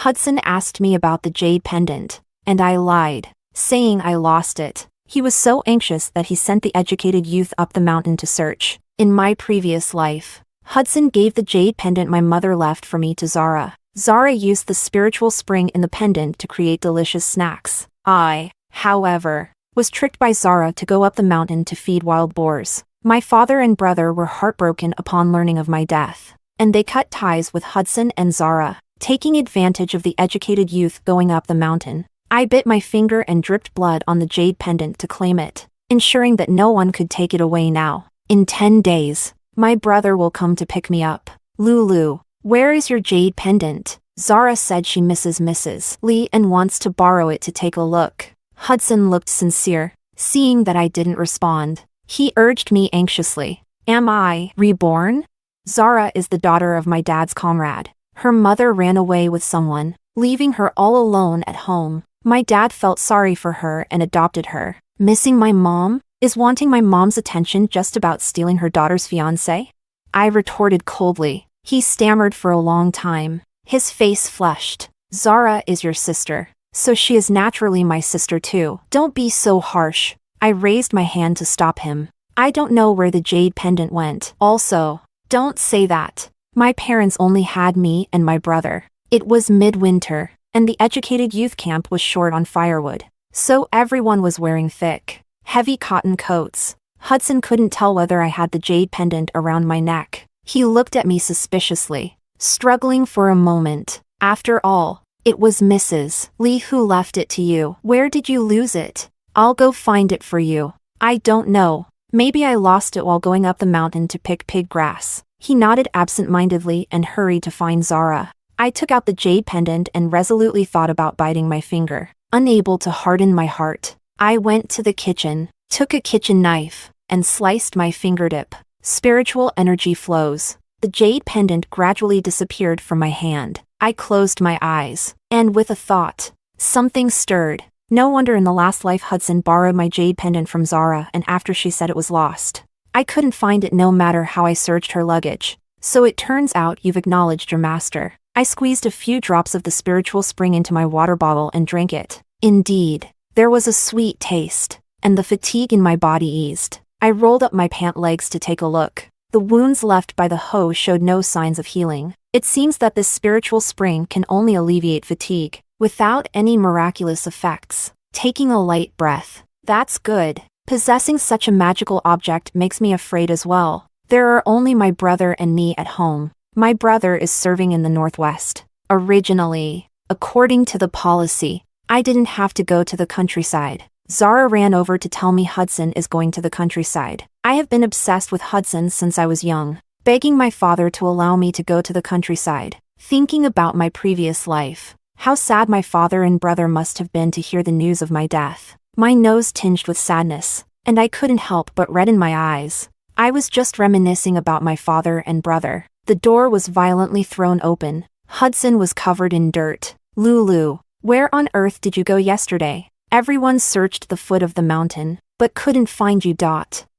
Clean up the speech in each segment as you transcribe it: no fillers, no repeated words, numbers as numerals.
Hudson asked me about the jade pendant, and I lied, saying I lost it. He was so anxious that he sent the educated youth up the mountain to search. In my previous life, Hudson gave the jade pendant my mother left for me to Zara. Zara used the spiritual spring in the pendant to create delicious snacks. I, however, was tricked by Zara to go up the mountain to feed wild boars. My father and brother were heartbroken upon learning of my death, and they cut ties with Hudson and Zara, taking advantage of the educated youth going up the mountain. I bit my finger and dripped blood on the jade pendant to claim it, ensuring that no one could take it away now. In 10 days, my brother will come to pick me up. Lulu, where is your jade pendant? Zara said she misses Mrs. Lee and wants to borrow it to take a look. Hudson looked sincere, seeing that I didn't respond. He urged me anxiously. Am I reborn? Zara is the daughter of my dad's comrade. Her mother ran away with someone, leaving her all alone at home. My dad felt sorry for her and adopted her. Missing my mom? Is wanting my mom's attention just about stealing her daughter's fiancé? I retorted coldly. He stammered for a long time. His face flushed. Zara is your sister, so she is naturally my sister too. Don't be so harsh. I raised my hand to stop him. I don't know where the jade pendant went. Also, don't say that. My parents only had me and my brother. It was midwinter, and the educated youth camp was short on firewood, so everyone was wearing thick, heavy cotton coats. Hudson couldn't tell whether I had the jade pendant around my neck. He looked at me suspiciously, struggling for a moment. After all, it was Mrs. Lee who left it to you. Where did you lose it? I'll go find it for you. I don't know. Maybe I lost it while going up the mountain to pick pig grass. He nodded absent-mindedly and hurried to find Zara. I took out the jade pendant and resolutely thought about biting my finger. Unable to harden my heart, I went to the kitchen, took a kitchen knife, and sliced my fingertip. Spiritual energy flows. The jade pendant gradually disappeared from my hand. I closed my eyes, and with a thought, something stirred. No wonder in the last life Hudson borrowed my jade pendant from Zara, and after she said it was lost, I couldn't find it no matter how I searched her luggage. So it turns out you've acknowledged your master. I squeezed a few drops of the spiritual spring into my water bottle and drank it. Indeed, there was a sweet taste, and the fatigue in my body eased. I rolled up my pant legs to take a look. The wounds left by the hoe showed no signs of healing. It seems that this spiritual spring can only alleviate fatigue, without any miraculous effects. Taking a light breath. That's good. Possessing such a magical object makes me afraid as well. There are only my brother and me at home. My brother is serving in the Northwest. Originally, according to the policy, I didn't have to go to the countryside. Zara ran over to tell me Hudson is going to the countryside. I have been obsessed with Hudson since I was young, begging my father to allow me to go to the countryside. Thinking about my previous life, how sad my father and brother must have been to hear the news of my death. My nose tinged with sadness, and I couldn't help but redden my eyes. I was just reminiscing about my father and brother. The door was violently thrown open. Hudson was covered in dirt. Lulu, where on earth did you go yesterday? Everyone searched the foot of the mountain, but couldn't find you.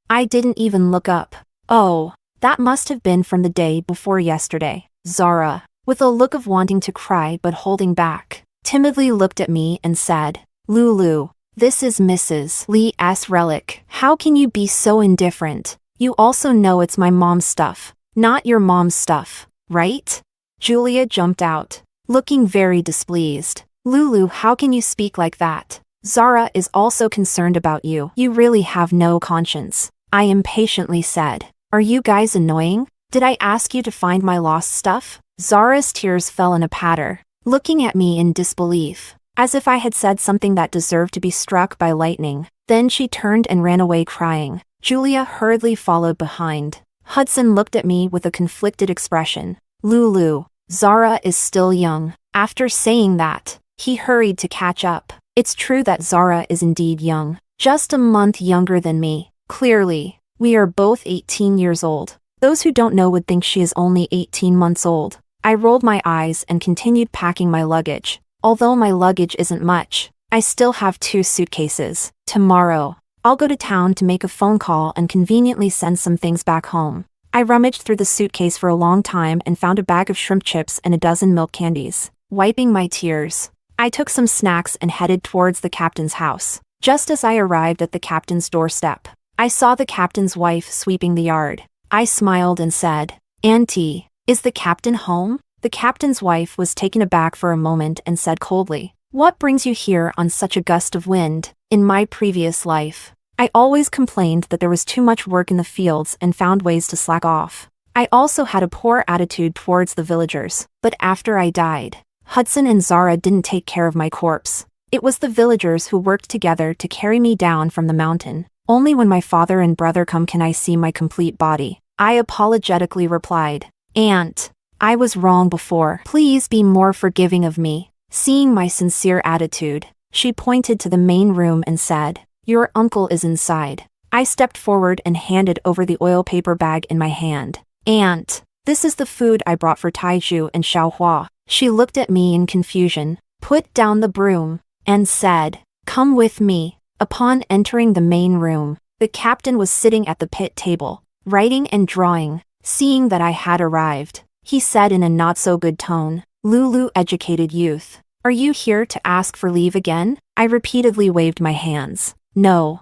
I didn't even look up. Oh, that must have been from the day before yesterday. Zara, with a look of wanting to cry but holding back, timidly looked at me and said, Lulu, this is Mrs. Lee's relic. How can you be so indifferent? You also know it's my mom's stuff, not your mom's stuff, right? Julia jumped out, looking very displeased. Lulu, how can you speak like that? Zara is also concerned about you. You really have no conscience. I impatiently said. Are you guys annoying? Did I ask you to find my lost stuff? Zara's tears fell in a patter, looking at me in disbelief, as if I had said something that deserved to be struck by lightning. Then she turned and ran away crying. Julia hurriedly followed behind. Hudson looked at me with a conflicted expression. Lulu, Zara is still young. After saying that, he hurried to catch up. It's true that Zara is indeed young, just a month younger than me. Clearly, we are both 18 years old. Those who don't know would think she is only 18 months old. I rolled my eyes and continued packing my luggage. Although my luggage isn't much, I still have 2 suitcases. Tomorrow, I'll go to town to make a phone call and conveniently send some things back home. I rummaged through the suitcase for a long time and found a bag of shrimp chips and a dozen milk candies. wiping my tears. I took some snacks and headed towards the captain's house. Just as I arrived at the captain's doorstep, I saw the captain's wife sweeping the yard. I smiled and said, "Auntie, is the captain home?" The captain's wife was taken aback for a moment and said coldly, "What brings you here on such a gust of wind? In my previous life, I always complained that there was too much work in the fields and found ways to slack off. I also had a poor attitude towards the villagers, but after I died, Hudson and Zara didn't take care of my corpse. It was the villagers who worked together to carry me down from the mountain. Only when my father and brother come can I see my complete body." I apologetically replied, "Aunt, I was wrong before. Please be more forgiving of me." Seeing my sincere attitude, she pointed to the main room and said, "Your uncle is inside." I stepped forward and handed over the oil paper bag in my hand. "Aunt, this is the food I brought for Taiju and Xiaohua." She looked at me in confusion, put down the broom, and said, "Come with me." Upon entering the main room, the captain was sitting at the pit table, writing and drawing. Seeing that I had arrived, he said in a not-so-good tone, "Lulu, educated youth, are you here to ask for leave again?" I repeatedly waved my hands. No,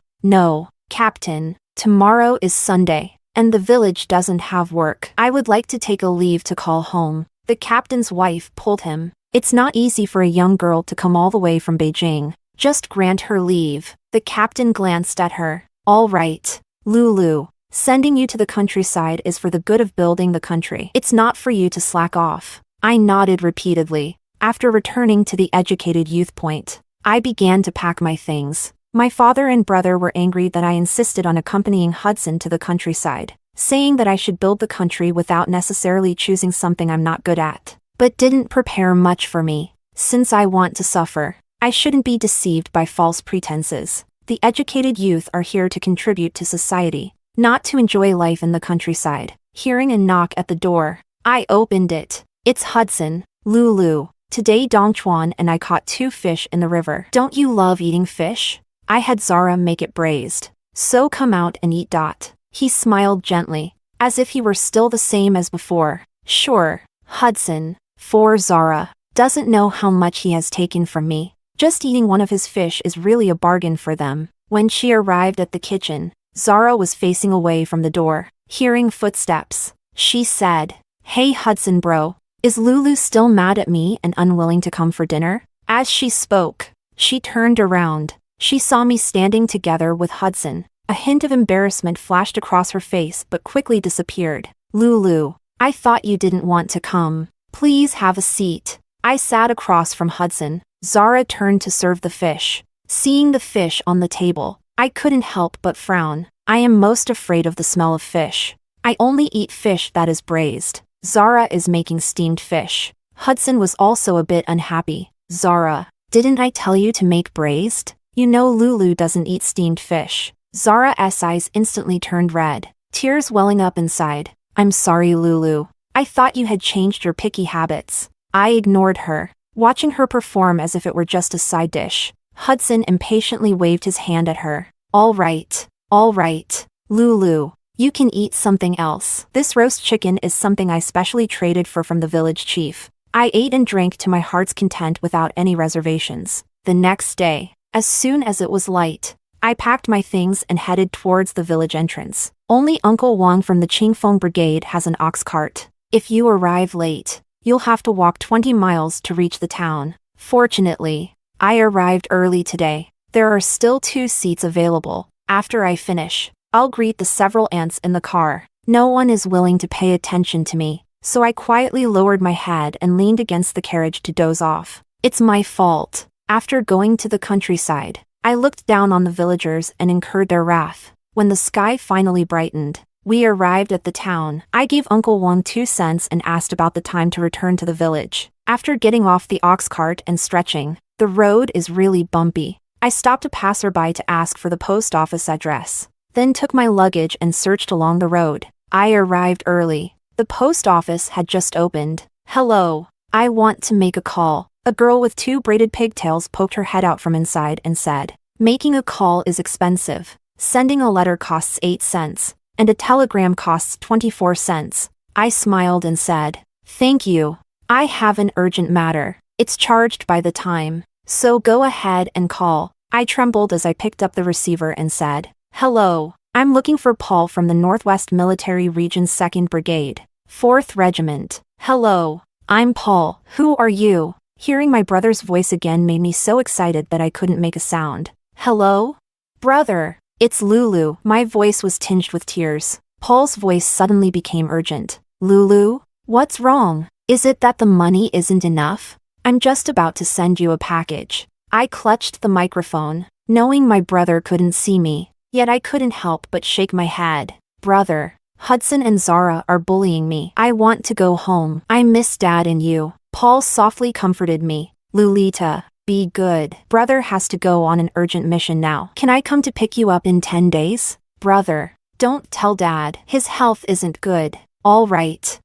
Captain, tomorrow is Sunday, and the village doesn't have work. I would like to take a leave to call home." The captain's wife pulled him. "It's not easy for a young girl to come all the way from Beijing. Just grant her leave." The captain glanced at her. "All right, Lulu. Sending you to the countryside is for the good of building the country. It's not for you to slack off." I nodded repeatedly. After returning to the educated youth point, I began to pack my things. My father and brother were angry that I insisted on accompanying Hudson to the countryside, saying that I should build the country without necessarily choosing something I'm not good at. But didn't prepare much for me. Since I want to suffer, I shouldn't be deceived by false pretenses. The educated youth are here to contribute to society, not to enjoy life in the countryside. Hearing a knock at the door, I opened it. "It's Hudson." "Lulu, today Dongchuan and I caught 2 fish in the river. Don't you love eating fish? I had Zara make it braised. So come out and eat. He smiled gently, as if he were still the same as before. "Sure, Hudson." For Zara doesn't know how much he has taken from me. Just eating one of his fish is really a bargain for them. When she arrived at the kitchen, Zara was facing away from the door. Hearing footsteps, she said, "Hey Hudson bro, is Lulu still mad at me and unwilling to come for dinner?" As she spoke, she turned around. She saw me standing together with Hudson. A hint of embarrassment flashed across her face but quickly disappeared. "Lulu, I thought you didn't want to come. Please have a seat." I sat across from Hudson. Zara turned to serve the fish. Seeing the fish on the table, I couldn't help but frown. I am most afraid of the smell of fish. I only eat fish that is braised. Zara is making steamed fish. Hudson was also a bit unhappy. "Zara, didn't I tell you to make braised? You know Lulu doesn't eat steamed fish." Zara's eyes instantly turned red, tears welling up inside. "I'm sorry Lulu. I thought you had changed your picky habits." I ignored her, watching her perform as if it were just a side dish. Hudson impatiently waved his hand at her. All right, Lulu. You can eat something else. This roast chicken is something I specially traded for from the village chief." I ate and drank to my heart's content without any reservations. The next day, as soon as it was light, I packed my things and headed towards the village entrance. Only Uncle Wang from the Qingfeng Brigade has an ox cart. If you arrive late, you'll have to walk 20 miles to reach the town. Fortunately, I arrived early today. There are still 2 seats available. After I finish, I'll greet the several aunts in the car. No one is willing to pay attention to me, so I quietly lowered my head and leaned against the carriage to doze off. It's my fault. After going to the countryside, I looked down on the villagers and incurred their wrath. When the sky finally brightened, we arrived at the town. I gave Uncle Wang 2 cents and asked about the time to return to the village. After getting off the ox cart and stretching, the road is really bumpy. I stopped a passerby to ask for the post office address, then took my luggage and searched along the road. I arrived early. The post office had just opened. "Hello, I want to make a call." A girl with 2 braided pigtails poked her head out from inside and said, "Making a call is expensive. Sending a letter costs 8 cents, and a telegram costs 24 cents. I smiled and said, "Thank you. I have an urgent matter." It's charged by the time. So go ahead and call. I trembled as I picked up the receiver and said, "Hello, I'm looking for Paul from the Northwest Military Region's 2nd Brigade, 4th Regiment." "Hello, I'm Paul. Who are you?" Hearing my brother's voice again made me so excited that I couldn't make a sound. "Hello? Brother, it's Lulu." My voice was tinged with tears. Paul's voice suddenly became urgent. "Lulu, what's wrong? Is it that the money isn't enough? I'm just about to send you a package." I clutched the microphone, knowing my brother couldn't see me, yet I couldn't help but shake my head. "Brother, Hudson and Zara are bullying me. I want to go home. I miss Dad and you." Paul softly comforted me. "Lulita, be good. Brother has to go on an urgent mission now. Can I come to pick you up in 10 days? Brother, don't tell Dad. His health isn't good." All right.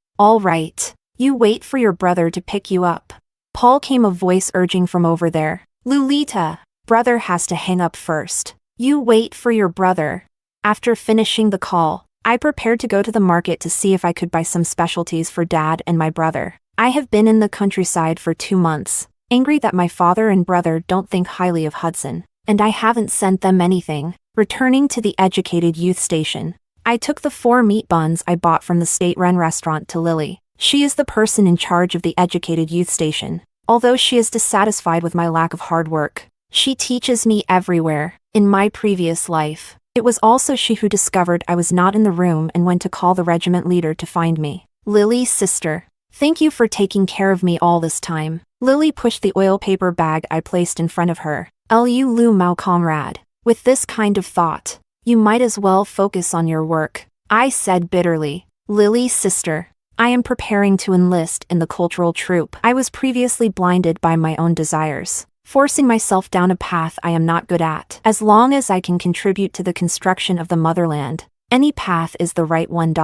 You wait for your brother to pick you up." Paul came a voice urging from over there. "Lulita, brother has to hang up first. You wait for your brother." After finishing the call, I prepared to go to the market to see if I could buy some specialties for Dad and my brother. I have been in the countryside for 2 months, angry that my father and brother don't think highly of Hudson, and I haven't sent them anything. Returning to the Educated Youth Station, I took the 4 meat buns I bought from the state-run restaurant to Lily. She is the person in charge of the Educated Youth Station. Although she is dissatisfied with my lack of hard work, she teaches me everywhere. In my previous life, it was also she who discovered I was not in the room and went to call the regiment leader to find me. "Lily's sister, thank you for taking care of me all this time." Lily pushed the oil paper bag I placed in front of her. "Lu Mao comrade. With this kind of thought, you might as well focus on your work," I said bitterly. "Lily's sister, I am preparing to enlist in the cultural troupe." I was previously blinded by my own desires, forcing myself down a path I am not good at. As long as I can contribute to the construction of the motherland, any path is the right one.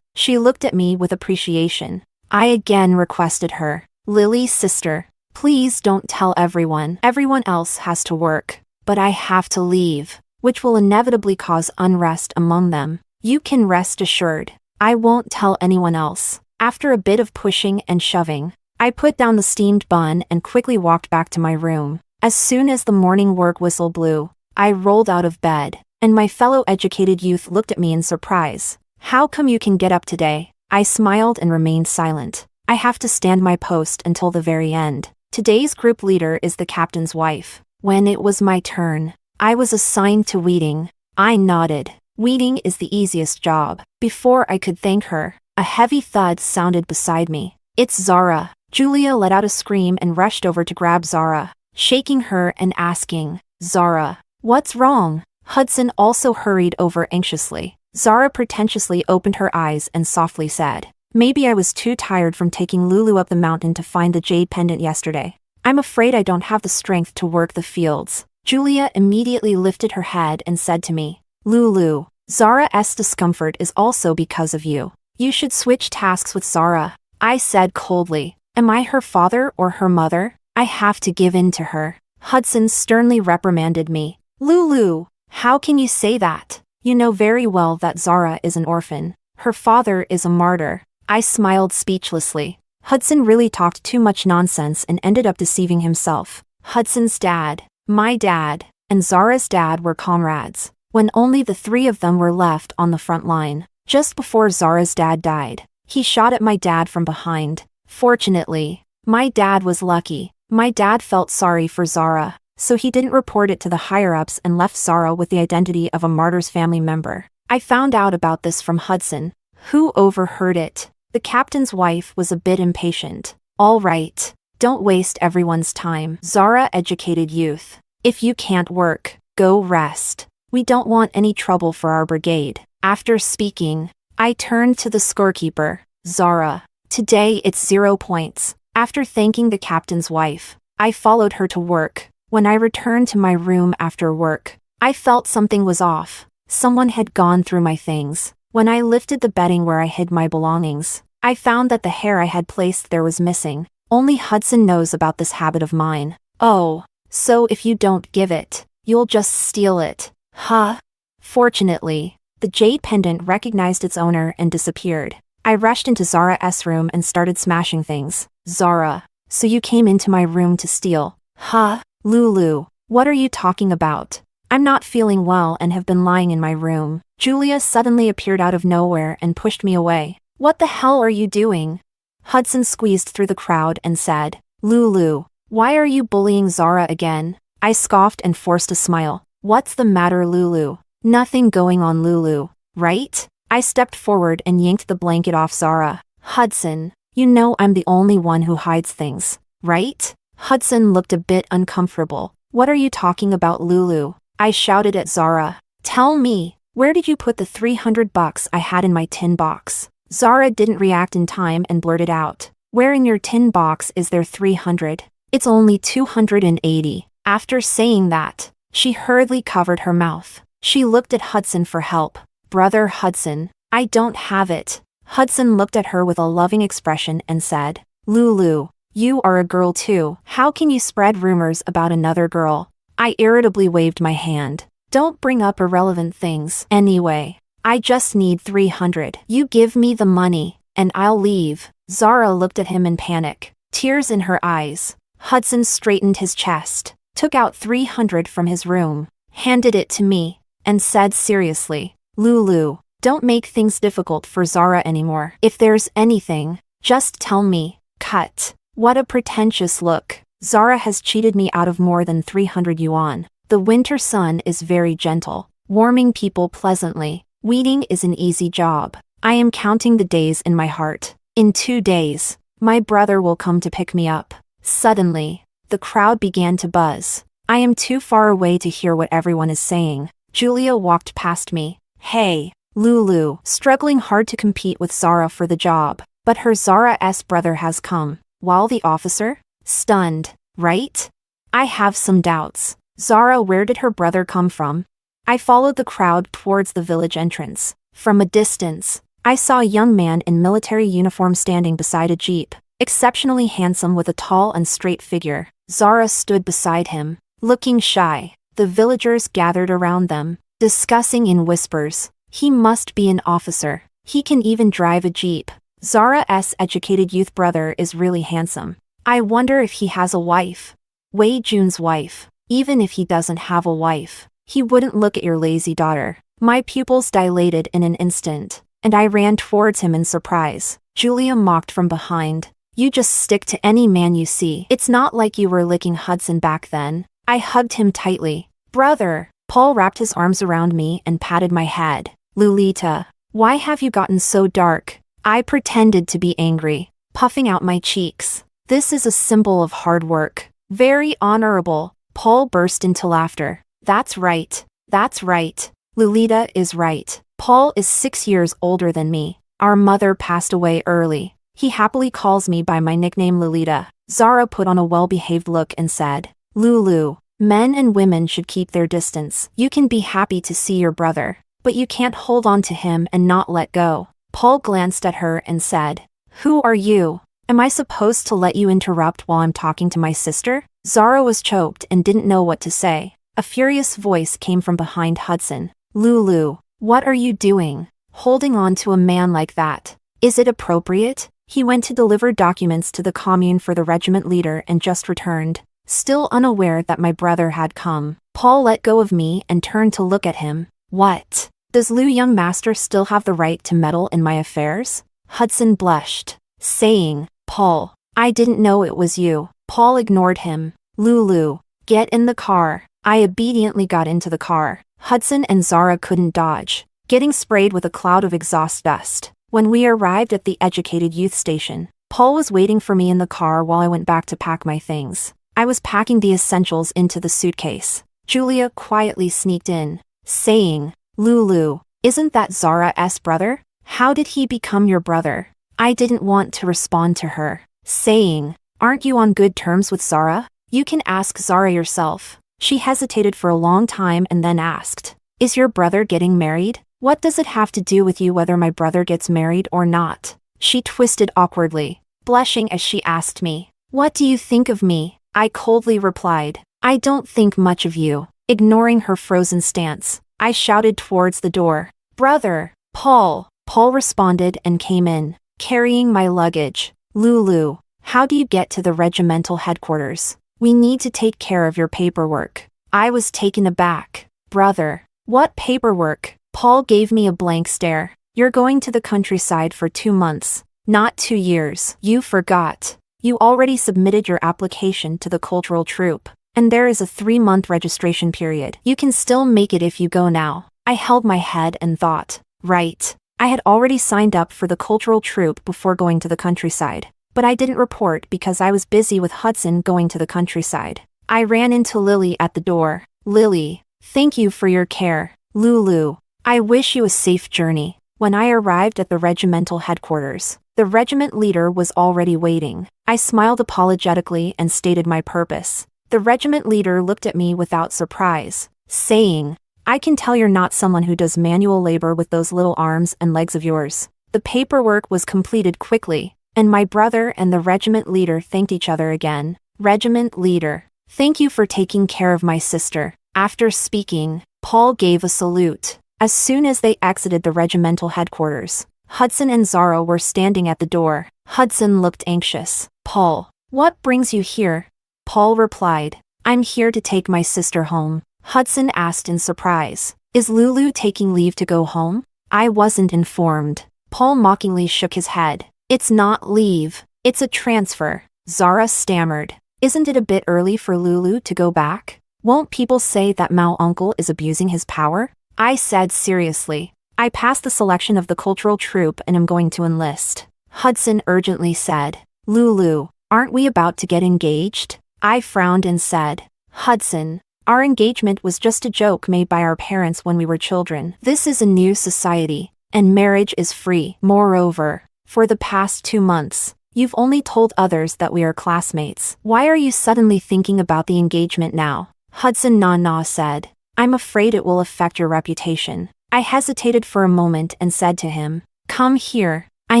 She looked at me with appreciation. I again requested her, "Lily's sister, please don't tell everyone. Everyone else has to work, but I have to leave, which will inevitably cause unrest among them. You can rest assured, I won't tell anyone else." After a bit of pushing and shoving, I put down the steamed bun and quickly walked back to my room. As soon as the morning work whistle blew, I rolled out of bed, and my fellow educated youth looked at me in surprise. "How come you can get up today?" I smiled and remained silent. I have to stand my post until the very end. Today's group leader is the captain's wife. When it was my turn, I was assigned to weeding. I nodded. Weeding is the easiest job. Before I could thank her, a heavy thud sounded beside me. "It's Zara." Julia let out a scream and rushed over to grab Zara, shaking her and asking, "Zara, what's wrong?" Hudson also hurried over anxiously. Zara pretentiously opened her eyes and softly said, "Maybe I was too tired from taking Lulu up the mountain to find the jade pendant yesterday. I'm afraid I don't have the strength to work the fields." Julia immediately lifted her head and said to me, "Lulu, Zara's discomfort is also because of you. You should switch tasks with Zara." I said coldly, "Am I her father or her mother? I have to give in to her." Hudson sternly reprimanded me. "Lulu, how can you say that? You know very well that Zara is an orphan. Her father is a martyr." I smiled speechlessly. Hudson really talked too much nonsense and ended up deceiving himself. Hudson's dad, my dad, and Zara's dad were comrades, when only the 3 of them were left on the front line. Just before Zara's dad died, he shot at my dad from behind. Fortunately, my dad was lucky. My dad felt sorry for Zara, so he didn't report it to the higher-ups and left Zara with the identity of a martyr's family member. I found out about this from Hudson, who overheard it. The captain's wife was a bit impatient. "All right, don't waste everyone's time. Zara, educated youth. If you can't work, go rest. We don't want any trouble for our brigade." After speaking, I turned to the scorekeeper. "Zara, today it's 0 points." After thanking the captain's wife, I followed her to work. When I returned to my room after work, I felt something was off. Someone had gone through my things. When I lifted the bedding where I hid my belongings, I found that the hair I had placed there was missing. Only Hudson knows about this habit of mine. "Oh, so if you don't give it, you'll just steal it, huh?" Fortunately, the jade pendant recognized its owner and disappeared. I rushed into Zara's room and started smashing things. "Zara, So you came into my room to steal. Huh? Lulu, what are you talking about? I'm not feeling well and have been lying in my room. Julia suddenly appeared out of nowhere and pushed me away. What the hell are you doing? Hudson squeezed through the crowd and said, Lulu, why are you bullying Zara again? I scoffed and forced a smile. What's the matter, Lulu? Nothing going on, Lulu, right? I stepped forward and yanked the blanket off Zara. Hudson, you know I'm the only one who hides things, right? Hudson looked a bit uncomfortable. What are you talking about, Lulu? I shouted at Zara. Tell me, where did you put the $300 I had in my tin box? Zara didn't react in time and blurted out. Where in your tin box is there 300? It's only 280. After saying that, she hurriedly covered her mouth. She looked at Hudson for help. Brother Hudson, I don't have it. Hudson looked at her with a loving expression and said, Lulu, you are a girl too. How can you spread rumors about another girl? I irritably waved my hand. Don't bring up irrelevant things. Anyway, I just need 300. You give me the money, and I'll leave. Zara looked at him in panic, tears in her eyes. Hudson straightened his chest, took out 300 from his room, handed it to me, and said seriously, Lulu, don't make things difficult for Zara anymore. If there's anything, just tell me. Cut. What a pretentious look. Zara has cheated me out of more than 300 yuan. The winter sun is very gentle, warming people pleasantly. Weeding is an easy job. I am counting the days in my heart. In 2 days, my brother will come to pick me up. Suddenly, the crowd began to buzz. I am too far away to hear what everyone is saying. Julia walked past me. Hey, Lulu, struggling hard to compete with Zara for the job, but her Zara's brother has come. While the officer? Stunned, right? I have some doubts. Zara, where did her brother come from? I followed the crowd towards the village entrance. From a distance, I saw a young man in military uniform standing beside a jeep, exceptionally handsome with a tall and straight figure. Zara stood beside him, looking shy. The villagers gathered around them, discussing in whispers. He must be an officer. He can even drive a jeep. Zara's educated youth brother is really handsome. I wonder if he has a wife. Wei Jun's wife. Even if he doesn't have a wife, he wouldn't look at your lazy daughter. My pupils dilated in an instant, and I ran towards him in surprise. Julia mocked from behind. You just stick to any man you see. It's not like you were licking Hudson back then. I hugged him tightly. Brother. Paul wrapped his arms around me and patted my head. Lolita, why have you gotten so dark? I pretended to be angry, puffing out my cheeks. This is a symbol of hard work. Very honorable. Paul burst into laughter. That's right. That's right. Lolita is right. Paul is 6 years older than me. Our mother passed away early. He happily calls me by my nickname Lolita. Zara put on a well-behaved look and said, Lulu, men and women should keep their distance. You can be happy to see your brother, but you can't hold on to him and not let go. Paul glanced at her and said, Who are you? Am I supposed to let you interrupt while I'm talking to my sister? Zara was choked and didn't know what to say. A furious voice came from behind Hudson. Lulu, what are you doing? Holding on to a man like that? Is it appropriate? He went to deliver documents to the commune for the regiment leader and just returned, still unaware that my brother had come. Paul let go of me and turned to look at him. What? Does Lu young master still have the right to meddle in my affairs? Hudson blushed, saying, Paul, I didn't know it was you. Paul ignored him. Lulu, get in the car. I obediently got into the car. Hudson and Zara couldn't dodge, getting sprayed with a cloud of exhaust dust. When we arrived at the educated youth station, Paul was waiting for me in the car while I went back to pack my things. I was packing the essentials into the suitcase. Julia quietly sneaked in, saying, Lulu, isn't that Zara's brother? How did he become your brother? I didn't want to respond to her, saying, Aren't you on good terms with Zara? You can ask Zara yourself. She hesitated for a long time and then asked, Is your brother getting married? What does it have to do with you whether my brother gets married or not? She twisted awkwardly, blushing as she asked me, What do you think of me? I coldly replied, I don't think much of you. Ignoring her frozen stance, I shouted towards the door, Brother, Paul. Paul responded and came in, carrying my luggage. Lulu, How do you get to the regimental headquarters? We need to take care of your paperwork. I was taken aback. Brother, what paperwork? Paul gave me a blank stare. You're going to the countryside for 2 months, not 2 years. You forgot. You already submitted your application to the cultural troupe, and there is a 3-month registration period. You can still make it if you go now. I held my head and thought, right. I had already signed up for the cultural troupe before going to the countryside, but I didn't report because I was busy with Hudson going to the countryside. I ran into Lily at the door. Lily, thank you for your care. Lulu, I wish you a safe journey. When I arrived at the regimental headquarters, the regiment leader was already waiting. I smiled apologetically and stated my purpose. The regiment leader looked at me without surprise, saying, I can tell you're not someone who does manual labor with those little arms and legs of yours. The paperwork was completed quickly, and my brother and the regiment leader thanked each other again. Regiment leader, thank you for taking care of my sister. After speaking, Paul gave a salute. As soon as they exited the regimental headquarters, Hudson and Zara were standing at the door. Hudson looked anxious. Paul, what brings you here? Paul replied, I'm here to take my sister home. Hudson asked in surprise, is Lulu taking leave to go home? I wasn't informed. Paul mockingly shook his head. It's not leave, it's a transfer. Zara stammered. Isn't it a bit early for Lulu to go back? Won't people say that Mao uncle is abusing his power? I said seriously. I passed the selection of the cultural troupe and am going to enlist. Hudson urgently said, Lulu, aren't we about to get engaged? I frowned and said, Hudson, our engagement was just a joke made by our parents when we were children. This is a new society, and marriage is free. Moreover, for the past 2 months, you've only told others that we are classmates. Why are you suddenly thinking about the engagement now? Hudson said, I'm afraid it will affect your reputation. I hesitated for a moment and said to him, come here, I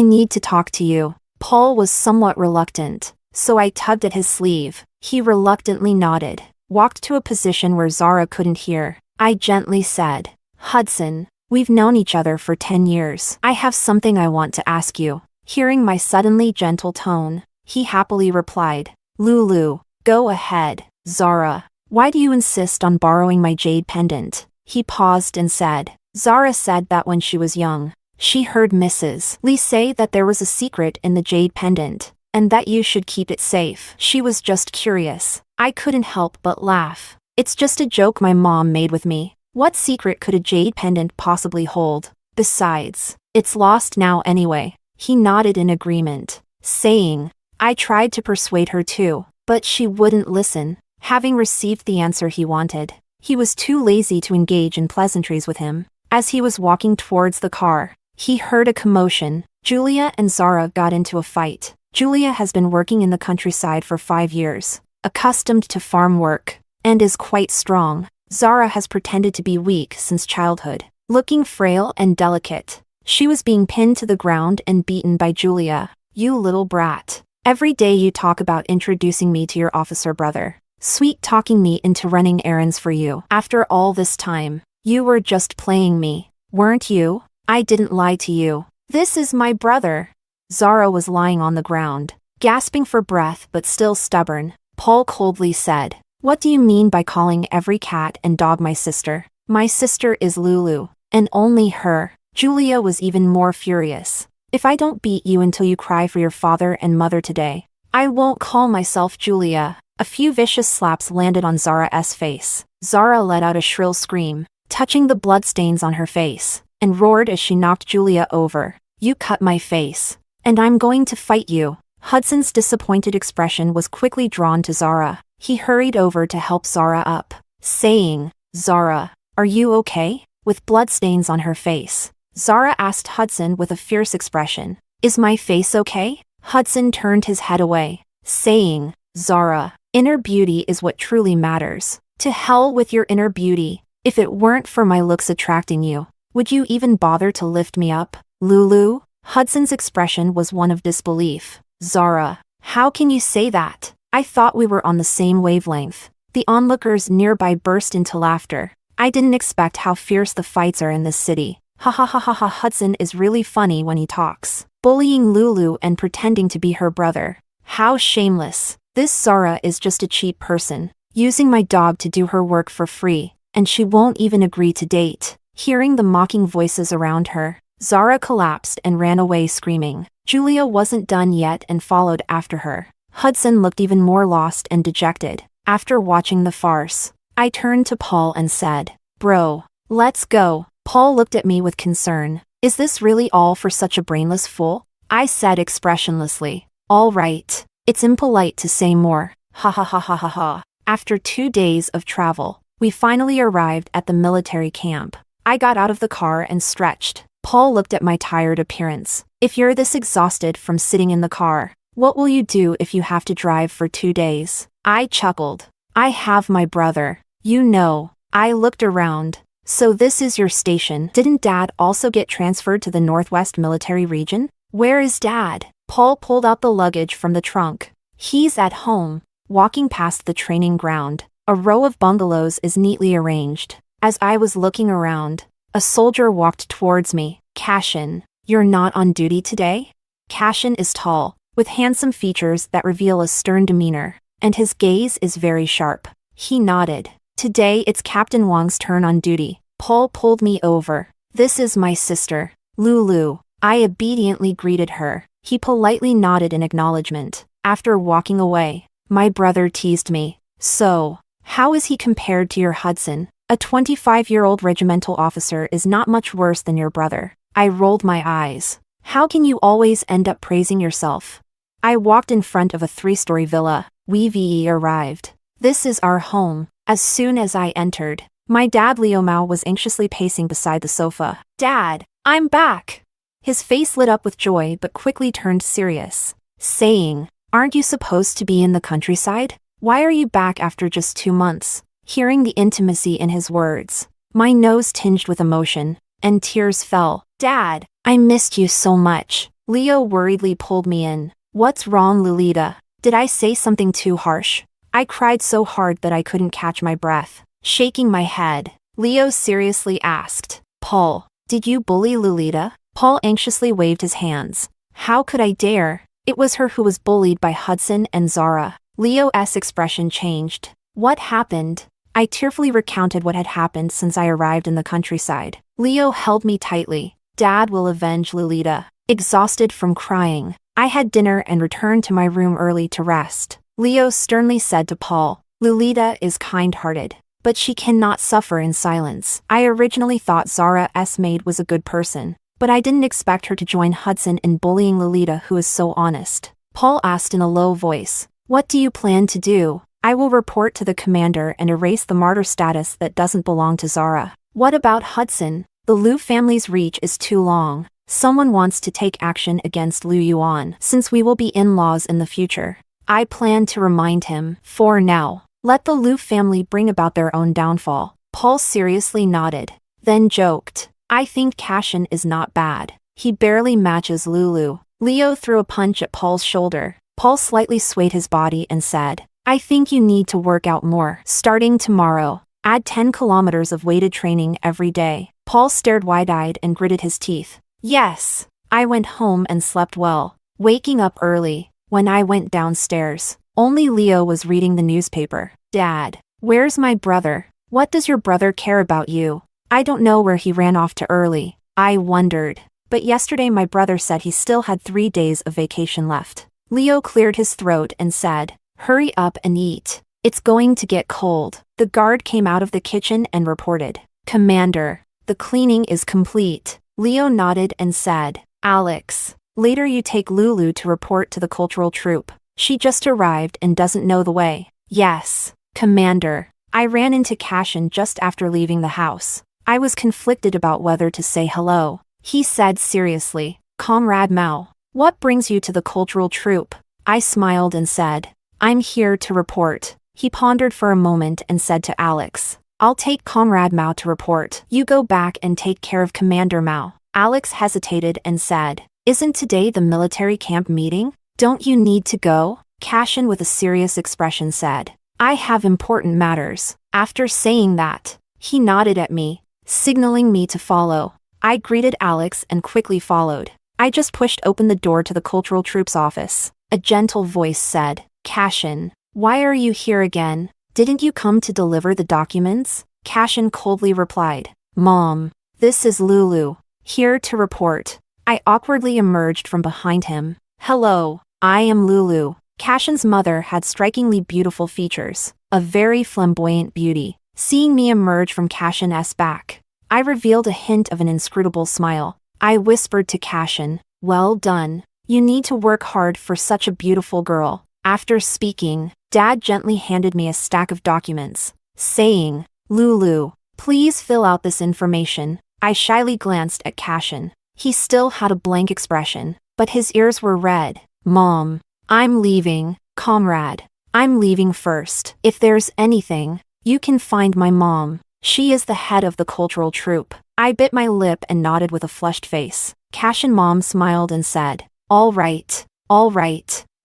need to talk to you. Paul was somewhat reluctant, so I tugged at his sleeve. He reluctantly nodded, walked to a position where Zara couldn't hear. I gently said, Hudson, we've known each other for 10 years. I have something I want to ask you. Hearing my suddenly gentle tone, he happily replied, Lulu, go ahead. Zara, why do you insist on borrowing my jade pendant? He paused and said, Zara said that when she was young, she heard Mrs. Lee say that there was a secret in the jade pendant, and that you should keep it safe. She was just curious. I couldn't help but laugh. It's just a joke my mom made with me. What secret could a jade pendant possibly hold? Besides, it's lost now anyway. He nodded in agreement, saying, I tried to persuade her too, but she wouldn't listen. Having received the answer he wanted, he was too lazy to engage in pleasantries with him. As he was walking towards the car, he heard a commotion. Julia and Zara got into a fight. Julia has been working in the countryside for 5 years, accustomed to farm work, and is quite strong. Zara has pretended to be weak since childhood, looking frail and delicate. She was being pinned to the ground and beaten by Julia. You little brat. Every day you talk about introducing me to your officer brother. Sweet talking me into running errands for you. After all this time, you were just playing me, weren't you? I didn't lie to you. This is my brother. Zara was lying on the ground, gasping for breath but still stubborn. Paul coldly said, what do you mean by calling every cat and dog my sister? My sister is Lulu, and only her. Julia was even more furious. If I don't beat you until you cry for your father and mother today, I won't call myself Julia. A few vicious slaps landed on Zara's face. Zara let out a shrill scream, touching the bloodstains on her face, and roared as she knocked Julia over. You cut my face, and I'm going to fight you. Hudson's disappointed expression was quickly drawn to Zara. He hurried over to help Zara up, saying, Zara, are you okay? With bloodstains on her face, Zara asked Hudson with a fierce expression, is my face okay? Hudson turned his head away, saying, Zara, inner beauty is what truly matters. To hell with your inner beauty. If it weren't for my looks attracting you, would you even bother to lift me up? Lulu? Hudson's expression was one of disbelief. Zara, how can you say that? I thought we were on the same wavelength. The onlookers nearby burst into laughter. I didn't expect how fierce the fights are in this city. Ha ha ha ha ha. Hudson is really funny when he talks, bullying Lulu and pretending to be her brother. How shameless. This Zara is just a cheap person, using my dog to do her work for free, and she won't even agree to date. Hearing the mocking voices around her, Zara collapsed and ran away screaming. Julia wasn't done yet and followed after her. Hudson looked even more lost and dejected. After watching the farce, I turned to Paul and said, "Bro, let's go." Paul looked at me with concern. "Is this really all for such a brainless fool?" I said expressionlessly. "All right. It's impolite to say more. Ha ha ha ha ha ha." After 2 days of travel, we finally arrived at the military camp. I got out of the car and stretched. Paul looked at my tired appearance. "If you're this exhausted from sitting in the car, what will you do if you have to drive for 2 days? I chuckled. "I have my brother. You know." I looked around. "So this is your station. Didn't Dad also get transferred to the Northwest Military Region?" "Where is Dad?" Paul pulled out the luggage from the trunk. "He's at home." Walking past the training ground, a row of bungalows is neatly arranged. As I was looking around, a soldier walked towards me. "Cashin, you're not on duty today?" Cashin is tall, with handsome features that reveal a stern demeanor, and his gaze is very sharp. He nodded. "Today it's Captain Wang's turn on duty." Paul pulled me over. "This is my sister, Lulu." I obediently greeted her. He politely nodded in acknowledgement. After walking away, my brother teased me. "So, how is he compared to your Hudson? A 25-year-old regimental officer is not much worse than your brother." I rolled my eyes. "How can you always end up praising yourself?" I walked in front of a 3-story villa. We arrived. "This is our home." As soon as I entered, my dad Leo Mao was anxiously pacing beside the sofa. "Dad, I'm back!" His face lit up with joy but quickly turned serious, saying, "Aren't you supposed to be in the countryside? Why are you back after just 2 months?" Hearing the intimacy in his words, my nose tinged with emotion, and tears fell. "Dad, I missed you so much." Leo worriedly pulled me in. "What's wrong, Lolita? Did I say something too harsh?" I cried so hard that I couldn't catch my breath. Shaking my head, Leo seriously asked, "Paul, did you bully Lolita?" Paul anxiously waved his hands. "How could I dare? It was her who was bullied by Hudson and Zara." Leo's expression changed. "What happened?" I tearfully recounted what had happened since I arrived in the countryside. Leo held me tightly. "Dad will avenge Lolita." Exhausted from crying, I had dinner and returned to my room early to rest. Leo sternly said to Paul, "Lolita is kind-hearted, but she cannot suffer in silence." I originally thought Zara's maid was a good person, but I didn't expect her to join Hudson in bullying Lolita, who is so honest. Paul asked in a low voice, "What do you plan to do?" "I will report to the commander and erase the martyr status that doesn't belong to Zara." "What about Hudson?" "The Liu family's reach is too long. Someone wants to take action against Liu Yuan, since we will be in-laws in the future. I plan to remind him. For now, let the Liu family bring about their own downfall." Paul seriously nodded, then joked, "I think Cashin is not bad. He barely matches Lulu." Leo threw a punch at Paul's shoulder. Paul slightly swayed his body and said, "I think you need to work out more. Starting tomorrow, add 10 kilometers of weighted training every day." Paul stared wide-eyed and gritted his teeth. "Yes." I went home and slept well, waking up early. When I went downstairs, only Leo was reading the newspaper. "Dad, where's my brother? What does your brother care about you?" "I don't know where he ran off to early." I wondered. But yesterday my brother said he still had 3 days of vacation left. Leo cleared his throat and said, "Hurry up and eat. It's going to get cold." The guard came out of the kitchen and reported, "Commander, the cleaning is complete." Leo nodded and said, "Alex, later you take Lulu to report to the cultural troop. She just arrived and doesn't know the way." "Yes, Commander." I ran into Cashin just after leaving the house. I was conflicted about whether to say hello. He said seriously, "Comrade Mao, what brings you to the cultural troop?" I smiled and said, "I'm here to report." He pondered for a moment and said to Alex, "I'll take Comrade Mao to report. You go back and take care of Commander Mao." Alex hesitated and said, "Isn't today the military camp meeting? Don't you need to go?" Cashin with a serious expression said, "I have important matters." After saying that, he nodded at me, signaling me to follow. I greeted Alex and quickly followed. I just pushed open the door to the cultural troops office. A gentle voice said, Cashin, why are you here again? Didn't you come to deliver the documents? Cashin coldly replied, Mom, this is Lulu, here to report. I awkwardly emerged from behind him. Hello, I am Lulu. Cashin's mother had strikingly beautiful features, a very flamboyant beauty. Seeing me emerge from Cashin's back, I revealed a hint of an inscrutable smile. I whispered to Cashin, well done. You need to work hard for such a beautiful girl. After speaking, Dad gently handed me a stack of documents, saying, Lulu, please fill out this information. I shyly glanced at Cashin. He still had a blank expression, but his ears were red. Mom, I'm leaving, comrade. I'm leaving first. If there's anything, you can find my mom. She is the head of the cultural troupe. I bit my lip and nodded with a flushed face. Cashin mom smiled and said, all right.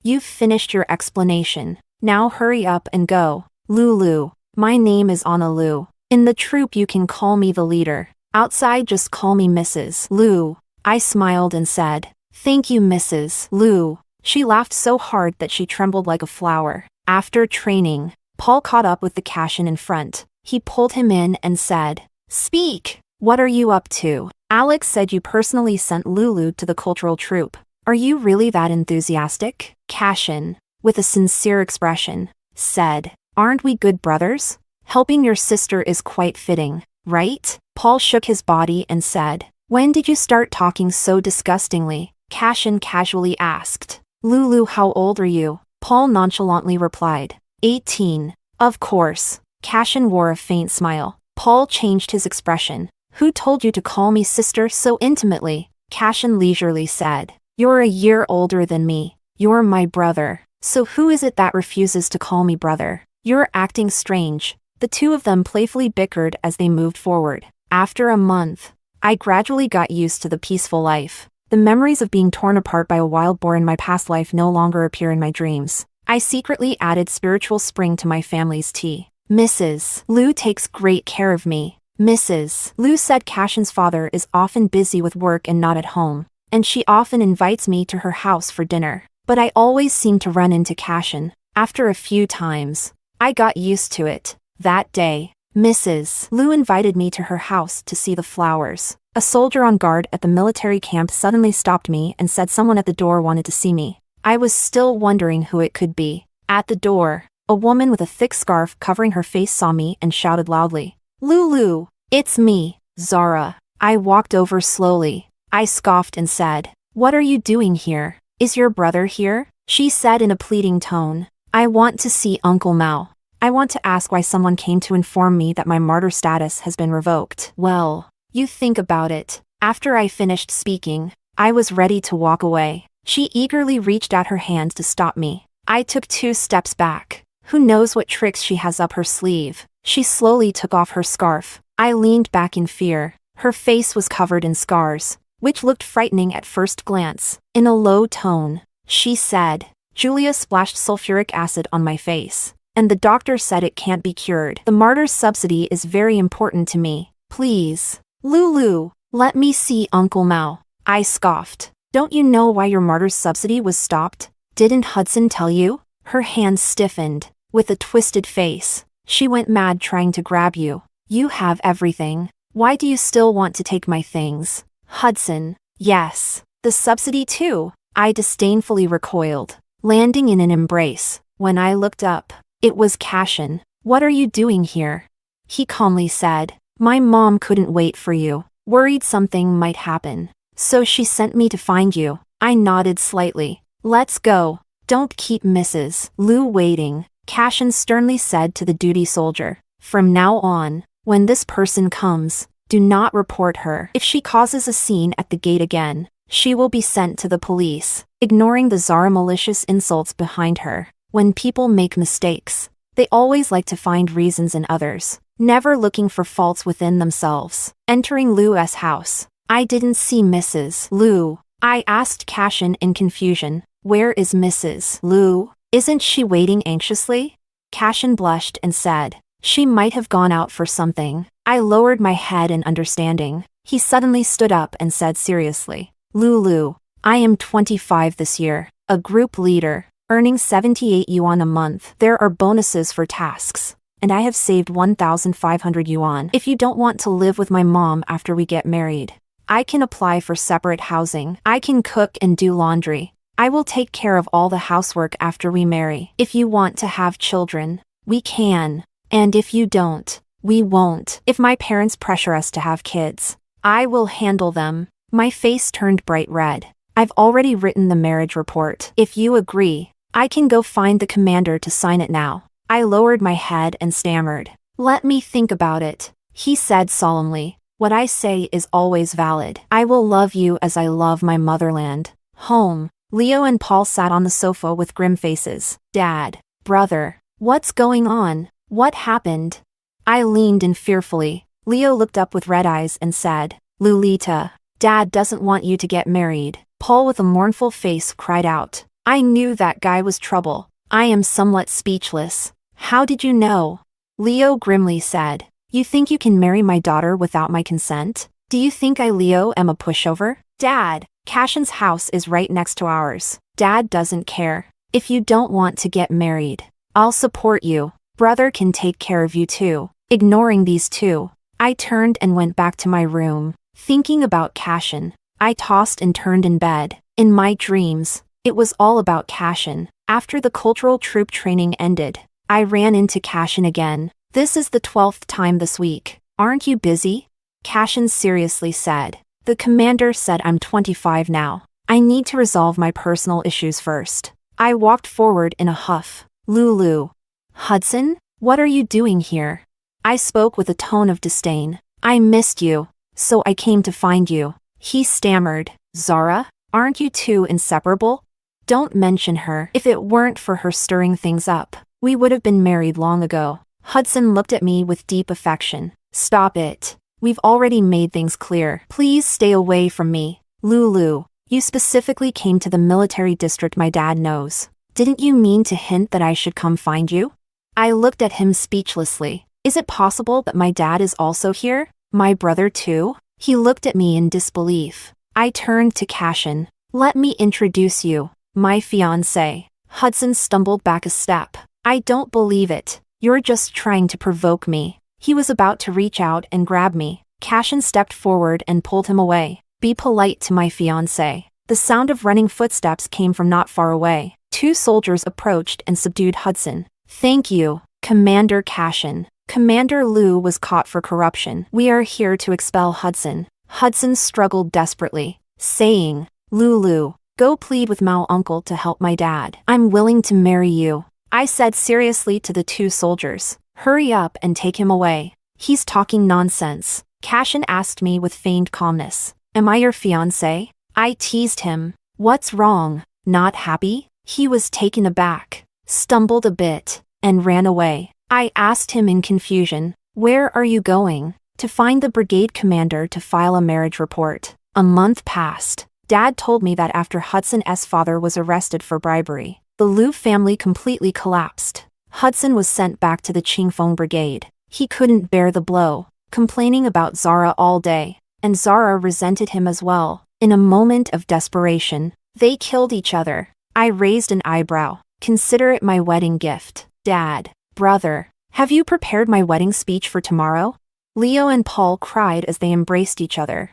You've finished your explanation. Now hurry up and go. Lulu, my name is Analu. In the troupe you can call me the leader. Outside just call me Mrs. Lu. I smiled and said, thank you Mrs. Lu. She laughed so hard that she trembled like a flower. After training, Paul caught up with the Cashin in front. He pulled him in and said, speak. What are you up to? Alex said you personally sent Lulu to the cultural troupe. Are you really that enthusiastic? Cashin, with a sincere expression, said, aren't we good brothers? Helping your sister is quite fitting, right? Paul shook his body and said, when did you start talking so disgustingly? Cashin casually asked. Lulu, how old are you? Paul nonchalantly replied, 18. Of course. Cashin wore a faint smile. Paul changed his expression. Who told you to call me sister so intimately? Cashin leisurely said, you're a year older than me. You're my brother. So who is it that refuses to call me brother? You're acting strange. The two of them playfully bickered as they moved forward. After a month, I gradually got used to the peaceful life. The memories of being torn apart by a wild boar in my past life no longer appear in my dreams. I secretly added spiritual spring to my family's tea. Mrs. Lu takes great care of me. Mrs. Lu said Cashin's father is often busy with work and not at home, and she often invites me to her house for dinner. But I always seem to run into Cashin. After a few times, I got used to it. That day, Mrs. Lu invited me to her house to see the flowers. A soldier on guard at the military camp suddenly stopped me and said someone at the door wanted to see me. I was still wondering who it could be. At the door, a woman with a thick scarf covering her face saw me and shouted loudly, Lulu, it's me, Zara. I walked over slowly. I scoffed and said, what are you doing here? Is your brother here? She said in a pleading tone, I want to see Uncle Mao. I want to ask why someone came to inform me that my martyr status has been revoked. Well, you think about it. After I finished speaking, I was ready to walk away. She eagerly reached out her hand to stop me. I took 2 steps back. Who knows what tricks she has up her sleeve? She slowly took off her scarf. I leaned back in fear. Her face was covered in scars, which looked frightening at first glance. In a low tone, she said, Julia splashed sulfuric acid on my face, and the doctor said it can't be cured. The martyr's subsidy is very important to me. Please, Lulu, let me see Uncle Mao. I scoffed. Don't you know why your martyr's subsidy was stopped? Didn't Hudson tell you? Her hand stiffened. With a twisted face, she went mad trying to grab you. You have everything. Why do you still want to take my things? Hudson. Yes. The subsidy too. I disdainfully recoiled, landing in an embrace. When I looked up, it was Cashin. What are you doing here? He calmly said, my mom couldn't wait for you. Worried something might happen. So she sent me to find you. I nodded slightly. Let's go. Don't keep Mrs. Lu waiting, Cashin sternly said to the duty soldier. From now on, when this person comes, do not report her. If she causes a scene at the gate again, she will be sent to the police. Ignoring the Zara malicious insults behind her. When people make mistakes, they always like to find reasons in others, never looking for faults within themselves. Entering Lu's house, I didn't see Mrs. Lu. I asked Cashin in confusion, where is Mrs. Lu? Isn't she waiting anxiously? Cashin blushed and said, she might have gone out for something. I lowered my head in understanding. He suddenly stood up and said seriously, Lulu, I am 25 this year. A group leader, earning 78 yuan a month. There are bonuses for tasks. And I have saved 1,500 yuan. If you don't want to live with my mom after we get married, I can apply for separate housing. I can cook and do laundry. I will take care of all the housework after we marry. If you want to have children, we can. And if you don't, we won't. If my parents pressure us to have kids, I will handle them. My face turned bright red. I've already written the marriage report. If you agree, I can go find the commander to sign it now. I lowered my head and stammered. Let me think about it, he said solemnly. What I say is always valid. I will love you as I love my motherland. Home. Leo and Paul sat on the sofa with grim faces. Dad. Brother. What's going on? What happened? I leaned in fearfully. Leo looked up with red eyes and said, Lolita, Dad doesn't want you to get married. Paul with a mournful face cried out. I knew that guy was trouble. I am somewhat speechless. How did you know? Leo grimly said, You think you can marry my daughter without my consent? Do you think I, Leo, am a pushover? Dad, Cashin's house is right next to ours. Dad doesn't care. If you don't want to get married, I'll support you. Brother can take care of you too. Ignoring these two, I turned and went back to my room, thinking about Cashin. I tossed and turned in bed. In my dreams, it was all about Cashin. After the cultural troop training ended, I ran into Cashin again. This is the 12th time this week. Aren't you busy? Cashin seriously said. The commander said I'm 25 now. I need to resolve my personal issues first. I walked forward in a huff. Lulu. Hudson, what are you doing here? I spoke with a tone of disdain. I missed you, so I came to find you. He stammered. Zara, aren't you two inseparable? Don't mention her. If it weren't for her stirring things up, we would have been married long ago. Hudson looked at me with deep affection. Stop it. We've already made things clear. Please stay away from me. Lulu, you specifically came to the military district my dad knows. Didn't you mean to hint that I should come find you? I looked at him speechlessly. Is it possible that my dad is also here? My brother too? He looked at me in disbelief. I turned to Cashin. Let me introduce you. My fiancé. Hudson stumbled back a step. I don't believe it. You're just trying to provoke me. He was about to reach out and grab me. Cashin stepped forward and pulled him away. Be polite to my fiancé. The sound of running footsteps came from not far away. Two soldiers approached and subdued Hudson. Thank you, Commander Cashin. Commander Liu was caught for corruption. We are here to expel Hudson. Hudson struggled desperately, saying, Lulu, go plead with Mao uncle to help my dad. I'm willing to marry you. I said seriously to the two soldiers. Hurry up and take him away. He's talking nonsense. Cashin asked me with feigned calmness. Am I your fiancé? I teased him. What's wrong? Not happy? He was taken aback, stumbled a bit, and ran away. I asked him in confusion, where are you going? To find the brigade commander to file a marriage report. A month passed. Dad told me that after Hudson's father was arrested for bribery, the Liu family completely collapsed. Hudson was sent back to the Qingfeng brigade. He couldn't bear the blow, complaining about Zara all day, and Zara resented him as well. In a moment of desperation, they killed each other. I raised an eyebrow. Consider it my wedding gift. Dad, brother, have you prepared my wedding speech for tomorrow? Leo and Paul cried as they embraced each other.